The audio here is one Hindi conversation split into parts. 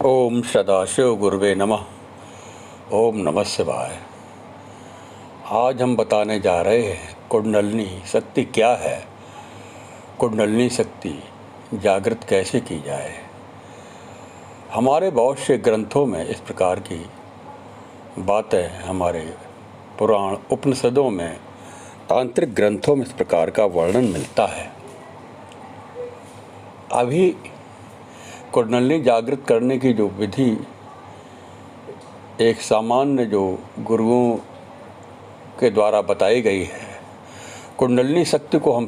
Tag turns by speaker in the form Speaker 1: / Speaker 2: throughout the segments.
Speaker 1: ओम सदाशिव गुरुवे नमः। ओम नमः शिवाय। आज हम बताने जा रहे हैं कुंडलिनी शक्ति क्या है, कुंडलिनी शक्ति जागृत कैसे की जाए। हमारे बहुत से ग्रंथों में इस प्रकार की बातें, हमारे पुराण उपनिषदों में, तांत्रिक ग्रंथों में इस प्रकार का वर्णन मिलता है। अभी कुंडलिनी जागृत करने की जो विधि एक सामान्य जो गुरुओं के द्वारा बताई गई है, कुंडलिनी शक्ति को हम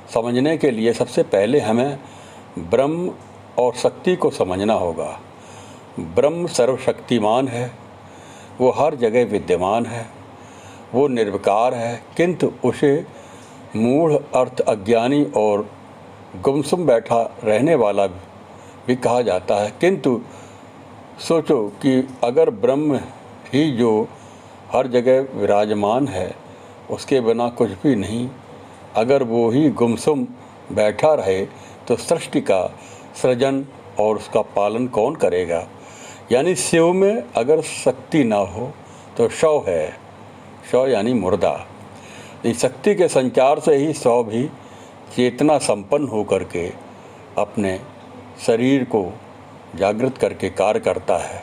Speaker 1: समझने के लिए सबसे पहले हमें ब्रह्म और शक्ति को समझना होगा। ब्रह्म सर्वशक्तिमान है, वो हर जगह विद्यमान है, वो निर्विकार है, किंतु उसे मूढ़ अर्थ अज्ञानी और गुमसुम बैठा रहने वाला भी कहा जाता है। किंतु सोचो कि अगर ब्रह्म ही जो हर जगह विराजमान है, उसके बिना कुछ भी नहीं, अगर वो ही गुमसुम बैठा रहे तो सृष्टि का सृजन और उसका पालन कौन करेगा। यानी शिव में अगर शक्ति ना हो तो शव है, शव यानी मुर्दा। इस शक्ति के संचार से ही शव भी चेतना संपन्न होकर के अपने शरीर को जागृत करके कार्य करता है।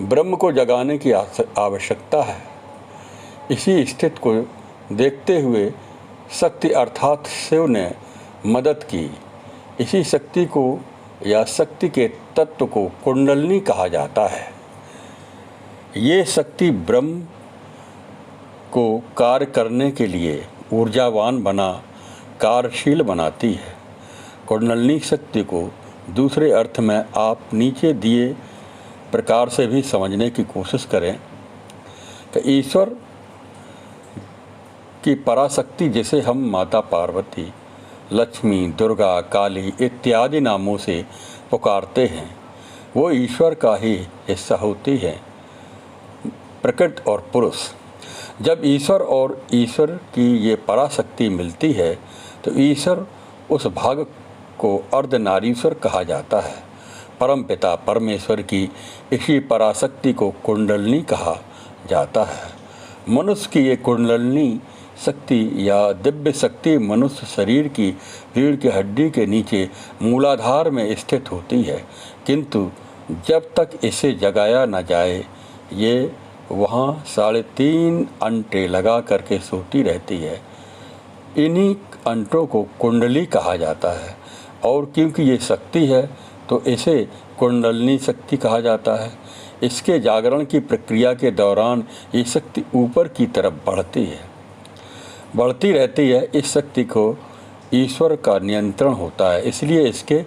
Speaker 1: ब्रह्म को जगाने की आवश्यकता है। इसी स्थिति को देखते हुए शक्ति अर्थात शिव ने मदद की। इसी शक्ति को या शक्ति के तत्व को कुंडलिनी कहा जाता है। ये शक्ति ब्रह्म को कार्य करने के लिए ऊर्जावान बना कार्यशील बनाती है। कुंडलिनी शक्ति को दूसरे अर्थ में आप नीचे दिए प्रकार से भी समझने की कोशिश करें कि ईश्वर की पराशक्ति, जिसे हम माता पार्वती, लक्ष्मी, दुर्गा, काली इत्यादि नामों से पुकारते हैं, वो ईश्वर का ही हिस्सा होती है, प्रकृति और पुरुष। जब ईश्वर और ईश्वर की ये पराशक्ति मिलती है तो ईश्वर उस भाग को अर्धनारीश्वर कहा जाता है। परमपिता परमेश्वर की इसी पराशक्ति को कुंडलिनी कहा जाता है। मनुष्य की ये कुंडलिनी शक्ति या दिव्य शक्ति मनुष्य शरीर की रीढ़ की हड्डी के नीचे मूलाधार में स्थित होती है, किंतु जब तक इसे जगाया न जाए ये वहाँ 3.5 अंटे लगा करके सोती रहती है। इन्हीं अंटों को कुंडली कहा जाता है, और क्योंकि ये शक्ति है तो इसे कुंडलिनी शक्ति कहा जाता है। इसके जागरण की प्रक्रिया के दौरान ये शक्ति ऊपर की तरफ बढ़ती रहती है। इस शक्ति को ईश्वर का नियंत्रण होता है, इसलिए इसके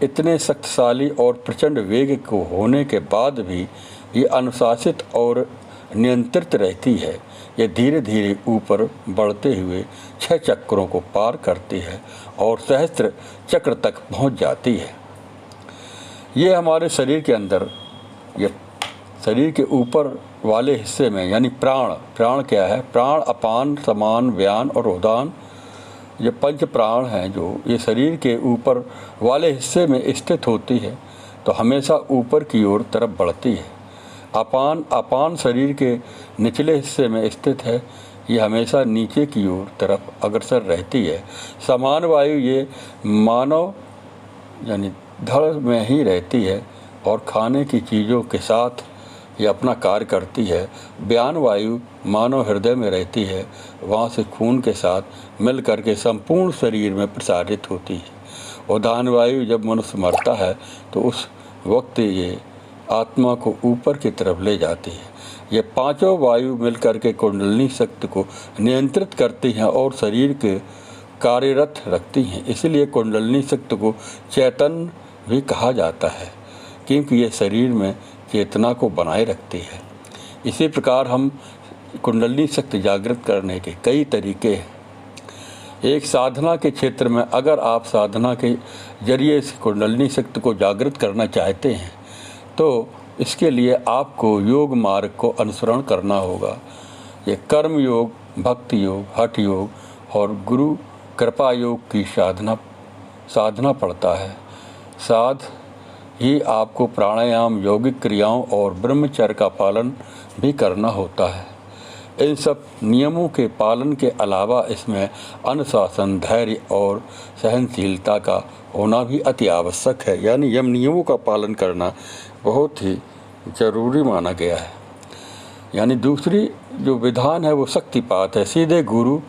Speaker 1: इतने शक्तिशाली और प्रचंड वेग को होने के बाद भी ये अनुशासित और नियंत्रित रहती है। ये धीरे धीरे ऊपर बढ़ते हुए 6 चक्रों को पार करती है और सहस्त्र चक्र तक पहुंच जाती है। ये हमारे शरीर के अंदर, ये शरीर के ऊपर वाले हिस्से में, यानी प्राण क्या है? प्राण, अपान, समान, व्यान और उदान, ये 5 प्राण हैं जो ये शरीर के ऊपर वाले हिस्से में स्थित होती है तो हमेशा ऊपर की ओर तरफ बढ़ती है। अपान शरीर के निचले हिस्से में स्थित है, ये हमेशा नीचे की ओर तरफ अग्रसर रहती है। समान वायु ये मानव यानी धड़ में ही रहती है और खाने की चीज़ों के साथ ये अपना कार्य करती है। व्यान वायु मानव हृदय में रहती है, वहाँ से खून के साथ मिल करके संपूर्ण शरीर में प्रसारित होती है। उदान वायु जब मनुष्य मरता है तो उस वक्त ये आत्मा को ऊपर की तरफ ले जाती है। ये 5 वायु मिलकर के कुंडलिनी शक्ति को नियंत्रित करती हैं और शरीर के कार्यरत रखती हैं। इसलिए कुंडलिनी शक्ति को चैतन्य भी कहा जाता है, क्योंकि ये शरीर में चेतना को बनाए रखती है। इसी प्रकार हम कुंडलिनी शक्ति जागृत करने के कई तरीके हैं। एक साधना के क्षेत्र में अगर आप साधना के जरिए इस कुंडलिनी शक्ति को जागृत करना चाहते हैं तो इसके लिए आपको योग मार्ग को अनुसरण करना होगा। ये कर्म योग, भक्ति योग, हठ योग और गुरु कृपा योग की साधना पड़ता है। ही आपको प्राणायाम, यौगिक क्रियाओं और ब्रह्मचर्य का पालन भी करना होता है। इन सब नियमों के पालन के अलावा इसमें अनुशासन, धैर्य और सहनशीलता का होना भी अति आवश्यक है। यानी यम नियमों का पालन करना बहुत ही जरूरी माना गया है। यानी दूसरी जो विधान है वो शक्तिपात है। सीधे गुरु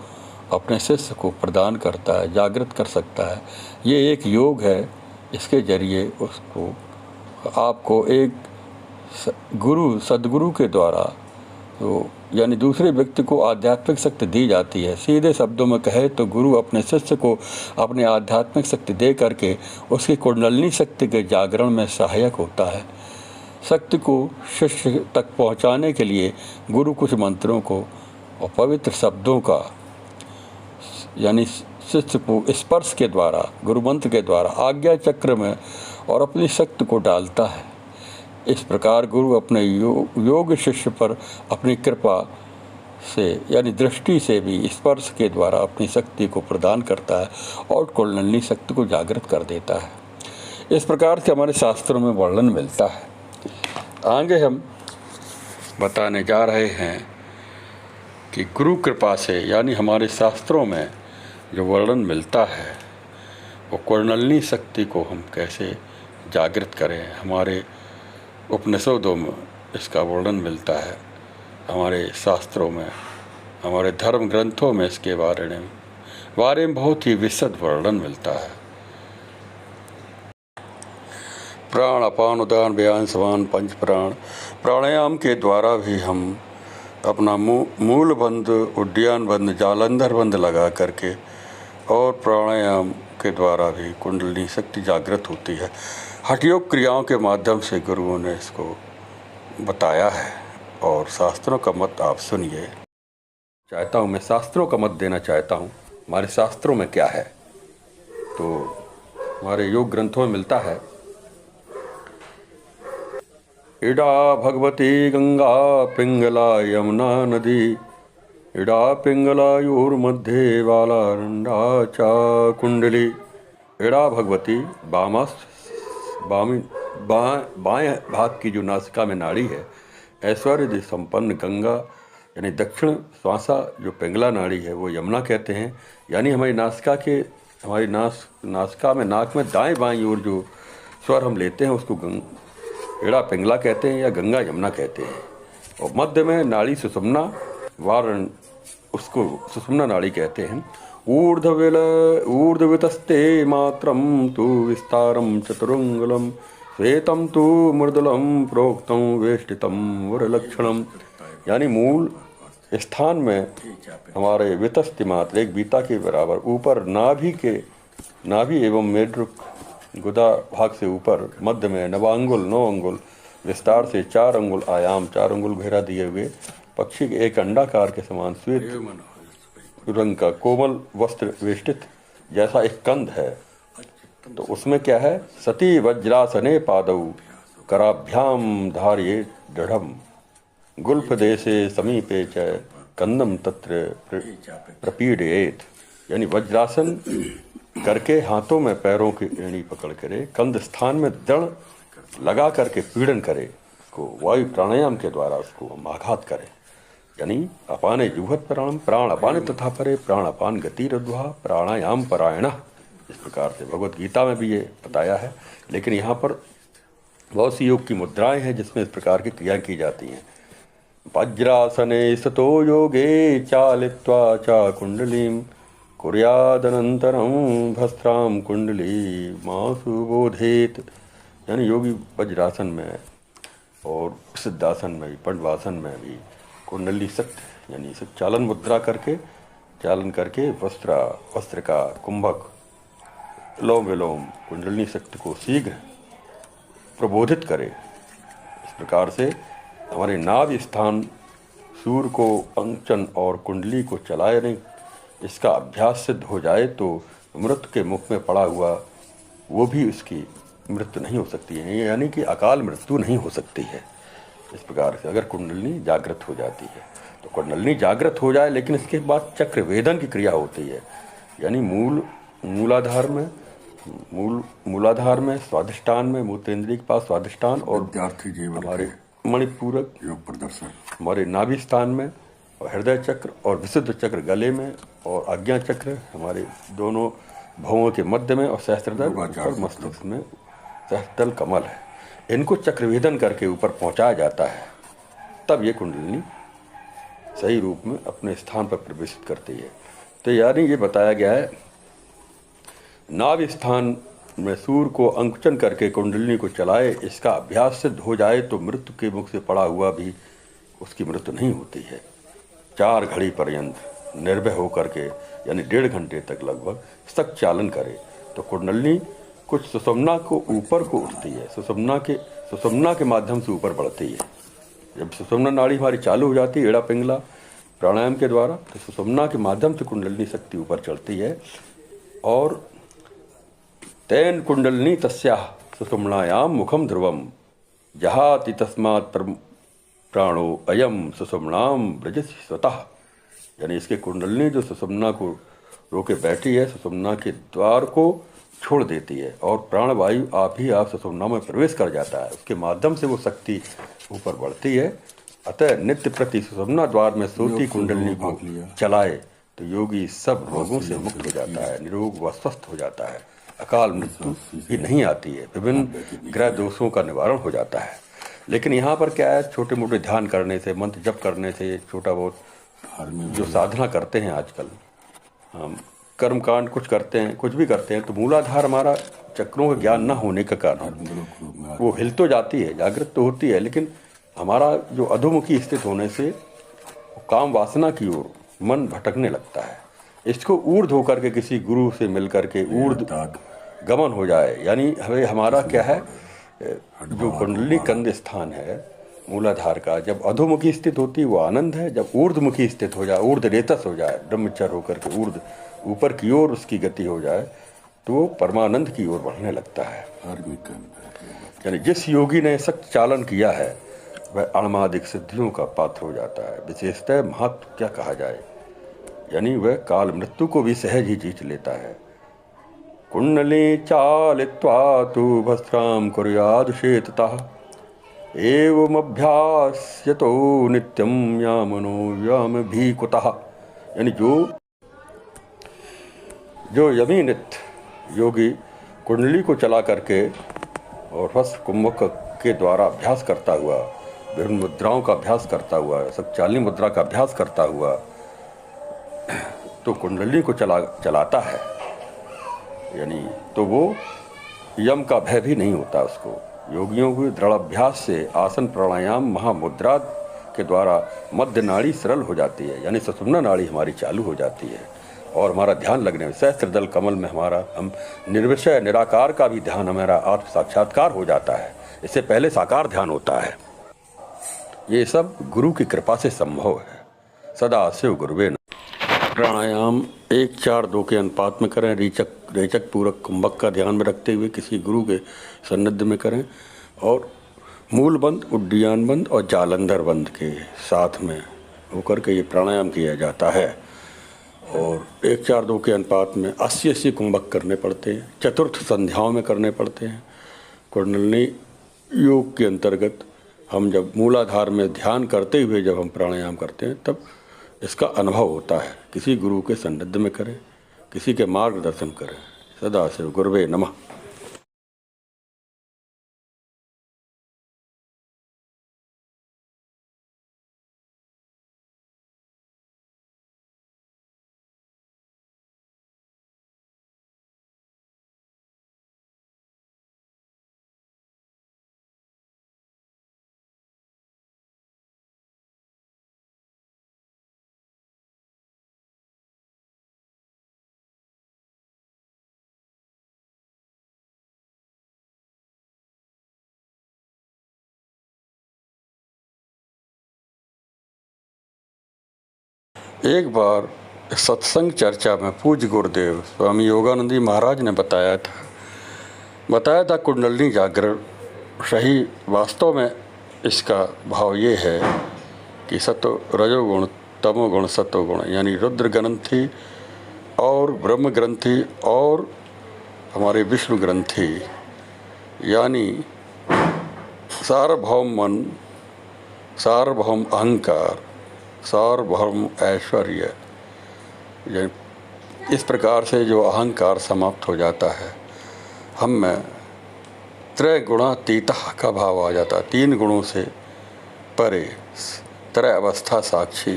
Speaker 1: अपने शिष्य को प्रदान करता है, जागृत कर सकता है। ये एक योग है, इसके जरिए उसको आपको एक गुरु, सदगुरु के द्वारा तो यानी दूसरे व्यक्ति को आध्यात्मिक शक्ति दी जाती है। सीधे शब्दों में कहे तो गुरु अपने शिष्य को अपने आध्यात्मिक शक्ति दे करके उसकी कुंडलिनी शक्ति के जागरण में सहायक होता है। शक्ति को शिष्य तक पहुंचाने के लिए गुरु कुछ मंत्रों को और पवित्र शब्दों का यानी शिष्य को स्पर्श के द्वारा, गुरु मंत्र के द्वारा आज्ञा चक्र में और अपनी शक्ति को डालता है। इस प्रकार गुरु अपने योग शिष्य पर अपनी कृपा से यानी दृष्टि से भी स्पर्श के द्वारा अपनी शक्ति को प्रदान करता है और कुंडलिनी शक्ति को जागृत कर देता है। इस प्रकार से हमारे शास्त्रों में वर्णन मिलता है। आगे हम बताने जा रहे हैं कि गुरु कृपा से यानी हमारे शास्त्रों में जो वर्णन मिलता है वो कुंडलिनी शक्ति को हम कैसे जागृत करें। हमारे उपनिषदों में इसका वर्णन मिलता है, हमारे शास्त्रों में, हमारे धर्म ग्रंथों में इसके बारे में बहुत ही विशद वर्णन मिलता है। प्राण, अपान, उदान, व्यान, समान, पंच प्राण। प्राणायाम के द्वारा भी हम अपना मूल बंध, उड्डयन बंध, जालंधर बंध लगा करके और प्राणायाम के द्वारा भी कुंडलिनी शक्ति जागृत होती है। हठयोग क्रियाओं के माध्यम से गुरुओं ने इसको बताया है और शास्त्रों का मत आप सुनिए। चाहता हूँ, मैं शास्त्रों का मत देना चाहता हूँ। हमारे शास्त्रों में क्या है तो हमारे योग ग्रंथों में मिलता है, इडा भगवती गंगा पिंगला यमुना नदी, इडा पिंगलायोर्मध्ये बालारंडा चा कुंडली। इडा भगवती बाएं भाग की जो नासिका में नाड़ी है, ऐश्वर्य संपन्न गंगा यानी दक्षिण श्वासा जो पिंगला नाड़ी है वो यमुना कहते हैं। यानी हमारी नासिका में, नाक में दाएं बाएं ओर जो स्वर हम लेते हैं उसको एड़ा पिंगला कहते हैं या गंगा यमुना कहते हैं। और मध्य में नाड़ी सुषुम्ना, वारण उसको सुषुम्ना नाड़ी कहते हैं। ऊर्ध्ववितस्ते मात्रम तु विस्तारम चतुरंगलम, श्वेतम तु मृदुलम प्रोक्तम वेष्टितम वरलक्षणम। यानी मूल स्थान में हमारे वितस्ति मात्र एक बीता के बराबर ऊपर नाभि एवं मेढ्रुक गुदा भाग से ऊपर, मध्य में 9 अंगुल विस्तार से 4 अंगुल आयाम, 4 अंगुल घेरा दिए हुए पक्षी के एक अंडाकार के समान श्वेत रंग का कोमल वस्त्र वेष्टित जैसा एक कंद है। तो उसमें क्या है, सती वज्रासने पादौ कराभ्याम धार्ये दृढ़म, गुल्फ देशे समीपे च कंदम तत्र प्रपीडयेत। यानी वज्रासन करके हाथों में पैरों की एड़ी पकड़ करे, कंद स्थान में दृढ़ लगा करके पीड़न करे, उसको वायु प्राणायाम के द्वारा उसको हम आघात करें। यानी अपाने जुहत प्राणम, प्राण अपाने तथा परे, प्राण अपान गतिरध्वा प्राणायाम परायण। इस प्रकार से भगवत गीता में भी ये बताया है। लेकिन यहाँ पर बहुत सी योग की मुद्राएं हैं जिसमें इस प्रकार की क्रिया की जाती हैं। वज्रासने सतो योगे चालित्वा चा कुंडलीम, कुर्यादनंतरम भस्त्राम कुंडली मासु बोधेत। यानी योगी वज्रासन में और सिद्धासन में भी, पंडवासन में भी कुंडली शक्ति यानी चालन मुद्रा करके वस्त्र का कुंभक लोम विलोम कुंडलिनी शक्ति को शीघ्र प्रबोधित करे। इस प्रकार से हमारे नाभि स्थान सूर्य को अंचन और कुंडली को चलाए नहीं, इसका अभ्यास सिद्ध हो जाए तो मृत्यु के मुख में पड़ा हुआ वो भी उसकी मृत्यु नहीं हो सकती है, यानी कि अकाल मृत्यु नहीं हो सकती है। इस प्रकार से अगर कुंडलिनी जागृत हो जाती है तो कुंडलिनी जागृत हो जाए, लेकिन इसके बाद चक्र वेदन की क्रिया होती है। यानी मूलाधार में मूलाधार में, स्वाधिष्ठान में, मूत्रेंद्रिय के पास स्वाधिष्ठान, और
Speaker 2: विद्यार्थी जीवन
Speaker 1: हमारे मणिपूरक
Speaker 2: योग प्रदर्शन,
Speaker 1: हमारे नाभि स्थान में, और हृदय चक्र और विशुद्ध चक्र गले में, और आज्ञा चक्र हमारे दोनों भवों के मध्य में, और सहस्त्रदल ऊपर मस्तिष्क में, सहस्त्रदल कमल है। इनको चक्रवेदन करके ऊपर पहुंचाया जाता है, तब ये कुंडलिनी सही रूप में अपने स्थान पर प्रवेशित करती है। तो यानी ये बताया गया है, नाभि स्थान में सूर्य को अंकुचन करके कुंडलिनी को चलाए, इसका अभ्यास सिद्ध हो जाए तो मृत्यु के मुख से पड़ा हुआ भी उसकी मृत्यु नहीं होती है। 4 घड़ी पर्यंत निर्भय होकर के, यानी 1.5 घंटे तक लगभग सख्त चालन करे तो कुंडलिनी कुछ सुषुम्ना को ऊपर को उठती है, सुषुम्ना के माध्यम से ऊपर बढ़ती है। जब सुषुम्ना नाड़ी हमारी चालू हो जाती है एड़ा पिंगला प्राणायाम के द्वारा, तो सुषुम्ना के माध्यम से कुंडलिनी शक्ति ऊपर चढ़ती है। और तेन कुंडलिनी तस्याः सुषुम्नायां मुखम ध्रुवम जहाति तस्मात् प्राणो अयम सुषुम्नाम ब्रजति स्वतः। यानी इसके कुंडलिनी जो सुषुम्ना को रोके बैठी है, सुषुम्ना के द्वार को छोड़ देती है, और प्राणवायु आप ही आप सुषुम्ना में प्रवेश कर जाता है, उसके माध्यम से वो शक्ति ऊपर बढ़ती है। अतः नित्य प्रति सुषुम्ना द्वार में सोती कुंडलिनी को चलाए तो योगी सब रोगों से मुक्त हो जाता है, निरोग व स्वस्थ हो जाता है, अकाल मृत्यु भी नहीं आती है, विभिन्न ग्रह दोषों का निवारण हो जाता है। लेकिन यहाँ पर क्या है, छोटे मोटे ध्यान करने से, मंत्र जप करने से, छोटा बहुत जो साधना करते हैं आजकल, हम कर्मकांड कुछ करते हैं, कुछ भी करते हैं, तो मूलाधार हमारा चक्रों का ज्ञान न होने का कारण वो हिल तो जाती है, जागृत तो होती है, लेकिन हमारा जो अधोमुखी स्थित होने से काम वासना की ओर मन भटकने लगता है। इसको ऊर्ध होकर के किसी गुरु से मिलकर के ऊर्ध गमन हो जाए, यानी हमारा क्या है, जो कुंडली कंद स्थान है मूलाधार का, जब अधोमुखी स्थित होती है वो आनंद है, जब ऊर्ध्वमुखी स्थित हो जाए, ऊर्ध रेतस हो जाए, ब्रह्मचर्य होकर के ऊर्ध ऊपर की ओर उसकी गति हो जाए, तो परमानंद की ओर बढ़ने लगता है। यानी जिस योगी ने सख्त चालन किया है वह अणमादिक सिद्धियों का पात्र हो जाता है। विशेषतः महत्व क्या कहा जाए, यानी वह काल मृत्यु को भी सहज ही जीत लेता है। कुंडली चालित्वा तु भस्त्राम कुर्यादुषेततः एवमभ्यास्यतो नित्यं यामनो याम भी कुतः। यानी जो यमी नित्य योगी कुंडली को चला करके और भस्म कुंभक के द्वारा अभ्यास करता हुआ, विभिन्न मुद्राओं का अभ्यास करता हुआ, शक्तिशाली मुद्रा का अभ्यास करता हुआ तो कुंडली को चलाता है, यानी तो वो यम का भय भी नहीं होता उसको। योगियों के दृढ़ अभ्यास से आसन प्राणायाम महामुद्रा के द्वारा मध्य नाड़ी सरल हो जाती है, यानी सुषुम्ना नाड़ी हमारी चालू हो जाती है, और हमारा ध्यान लगने में सहस्त्रदल कमल में हम निर्विषय निराकार का भी ध्यान, हमारा आत्म साक्षात्कार हो जाता है। इससे पहले साकार ध्यान होता है। ये सब गुरु की कृपा से संभव है। सदा शिव गुरुवे नमः। प्राणायाम 1-4-2 के अनुपात में करें, रेचक पूरक कुंभक का ध्यान में रखते हुए किसी गुरु के सानिध्य में करें, और मूल बंद, उड्डयन बंद और जालंधर बंद के साथ में होकर के ये प्राणायाम किया जाता है। और 1-4-2 के अनुपात में 80-80 कुंभक करने पड़ते हैं, चतुर्थ संध्याओं में करने पड़ते हैं। कुंडलिनी योग के अंतर्गत हम जब मूलाधार में ध्यान करते हुए जब हम प्राणायाम करते हैं तब इसका अनुभव होता है। किसी गुरु के सानिध्य में करें, किसी के मार्गदर्शन करें। सदा शिव गुरुवे नमः। एक बार सत्संग चर्चा में पूज्य गुरुदेव स्वामी योगानंद जी महाराज ने बताया था कुंडलिनी जागरण सही। वास्तव में इसका भाव ये है कि सत्व रजोगुण तमोगुण सत्वगुण, यानी रुद्र ग्रंथि और ब्रह्म ग्रंथि और हमारे विष्णु ग्रंथि यानी सार्वभौम मन, सार्वभौम अहंकार, सार्वभौम ऐश्वर्य, इस प्रकार से जो अहंकार समाप्त हो जाता है, हम में त्रय गुणातीतः का भाव आ जाता है। 3 गुणों से परे त्रय अवस्था साक्षी,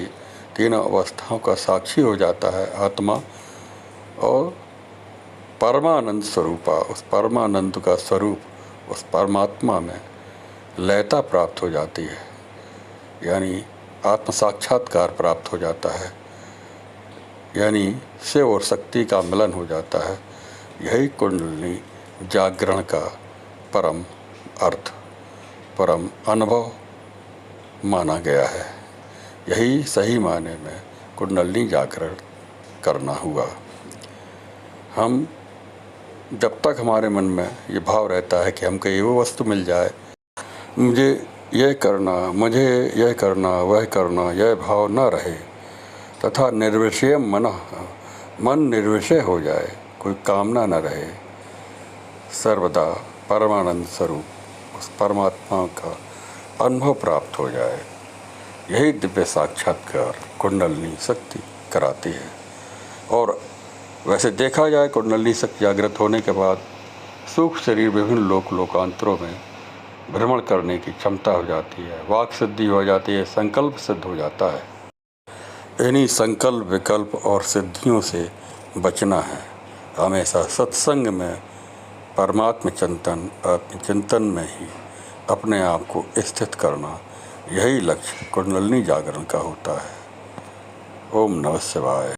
Speaker 1: 3 अवस्थाओं का साक्षी हो जाता है आत्मा, और परमानंद स्वरूपा, उस परमानंद का स्वरूप, उस परमात्मा में लयता प्राप्त हो जाती है, यानी आत्म साक्षात्कार प्राप्त हो जाता है, यानी शिव और शक्ति का मिलन हो जाता है। यही कुंडलिनी जागरण का परम अर्थ, परम अनुभव माना गया है। यही सही माने में कुंडलिनी जागरण करना हुआ। हम जब तक हमारे मन में ये भाव रहता है कि हमको ये वो वस्तु मिल जाए, मुझे यह करना, मुझे यह करना, वह करना, यह भाव न रहे, तथा निर्विषय मन निर्विषय हो जाए, कोई कामना न रहे, सर्वदा परमानंद स्वरूप उस परमात्मा का अनुभव प्राप्त हो जाए, यही दिव्य साक्षात्कार कुंडलिनी शक्ति कराती है। और वैसे देखा जाए, कुंडलिनी शक्ति जागृत होने के बाद सूक्ष्म शरीर विभिन्न लोकांतरों में भ्रमण करने की क्षमता हो जाती है, वाक सिद्धि हो जाती है, संकल्प सिद्ध हो जाता है। इन्हीं संकल्प, विकल्प और सिद्धियों से बचना है। हमेशा सत्संग में, परमात्म चिंतन, आत्मचिंतन में ही अपने आप को स्थित करना, यही लक्ष्य कुंडलिनी जागरण का होता है। ओम नमः शिवाय।